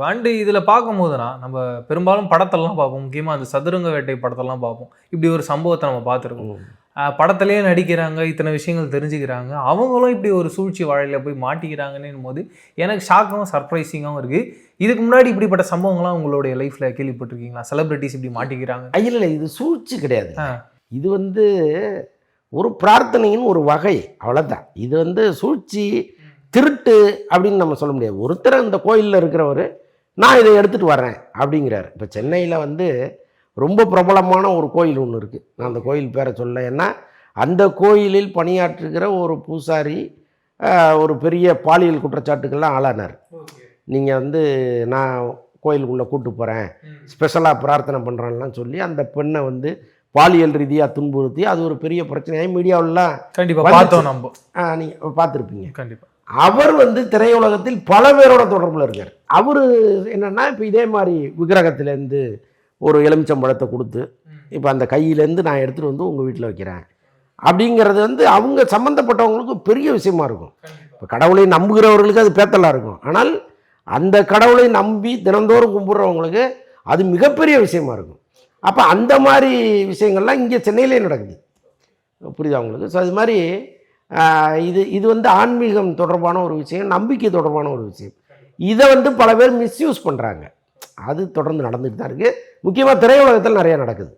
And இதில பார்க்கும்போதுனா, நம்ம பெரும்பாலும் படத்தெல்லாம் பார்ப்போம். முக்கியமா அந்த சதுரங்க வேட்டை படத்தெல்லாம் பார்ப்போம். இப்படி ஒரு சம்பவத்த நம்ம பார்த்துருக்கோம். ம். படத்திலேயே நடிக்கிறாங்க, இத்தன விஷயங்கள் தெரிஞ்சுக்கிறாங்க. அவங்களும் இப்படி ஒரு சூழ்ச்சி வலையில போய் மாட்டிக்கிறாங்கன்னும்போது, எனக்கு ஷாக்காவும், சர்ப்ரைசிங்காவும் இருக்கு. இதுக்கு முன்னாடி இப்படிப்பட்ட சம்பவங்கள்லாம் உங்களுடைய லைஃப்ல கேள்விப்பட்டிருக்கீங்களா? செலிபிரிட்டீஸ் இப்படி மாட்டிக்கிறாங்க. இல்ல இது சூழ்ச்சி கிடையாது. ஆ. இது ஒரு பிரார்த்தனையின் ஒரு வகை. அவ்வளோதான். இது சூழ்ச்சி, திருட்டு அப்படின்னு நம்ம சொல்ல முடியாது. ஒருத்தர் இந்த கோயில்ல இருக்கிறவரு, நான் இதை எடுத்துட்டு வரேன் அப்படிங்கிறாரு. இப்போ சென்னையில் ரொம்ப பிரபலமான ஒரு கோயில் ஒன்று இருக்குது. நான் அந்த கோயில் பேரை சொல்ல. ஏன்னா அந்த கோயிலில் பணியாற்றுகிற ஒரு பூசாரி ஒரு பெரிய பாலியல் குற்றச்சாட்டுக்கெல்லாம் ஆளானார். நீங்கள் நான் கோயிலுக்குள்ளே கூட்டு போகிறேன், ஸ்பெஷலாக பிரார்த்தனை பண்ணுறான்லாம் சொல்லி அந்த பெண்ணை பாலியல் ரீதியாக துன்புறுத்தி அது ஒரு பெரிய பிரச்சனையாகி மீடியாவிலாம் கண்டிப்பாக பார்த்தோம் நம்ம. நீங்கள் பார்த்துருப்பீங்க. கண்டிப்பாக. அவர் திரையுலகத்தில் பல பேரோட தொடர்பில் இருக்கார். அவர் என்னென்னா இப்போ இதே மாதிரி விக்கிரகத்திலேருந்து ஒரு எலுமிச்சம்பழத்தை கொடுத்து, இப்போ அந்த கையிலேருந்து நான் எடுத்துகிட்டு உங்கள் வீட்டில் வைக்கிறேன் அப்படிங்கிறது அவங்க சம்மந்தப்பட்டவங்களுக்கு பெரிய விஷயமா இருக்கும். இப்போ கடவுளை நம்புகிறவர்களுக்கு அது பேத்தலாக இருக்கும். ஆனால் அந்த கடவுளை நம்பி தினந்தோறும் கும்பிட்றவங்களுக்கு அது மிகப்பெரிய விஷயமா இருக்கும். அப்போ அந்த மாதிரி விஷயங்கள்லாம் இங்கே சென்னையிலே நடக்குது. புரியுதா உங்களுக்கு? ஸோ அது மாதிரி இது ஆன்மீகம் தொடர்பான ஒரு விஷயம், நம்பிக்கை தொடர்பான ஒரு விஷயம். இதை பல பேர் மிஸ்யூஸ் பண்ணுறாங்க. அது தொடர்ந்து நடந்துட்டு தான் இருக்குது. முக்கியமாக திரையுலகத்தில் நிறையா நடக்குது.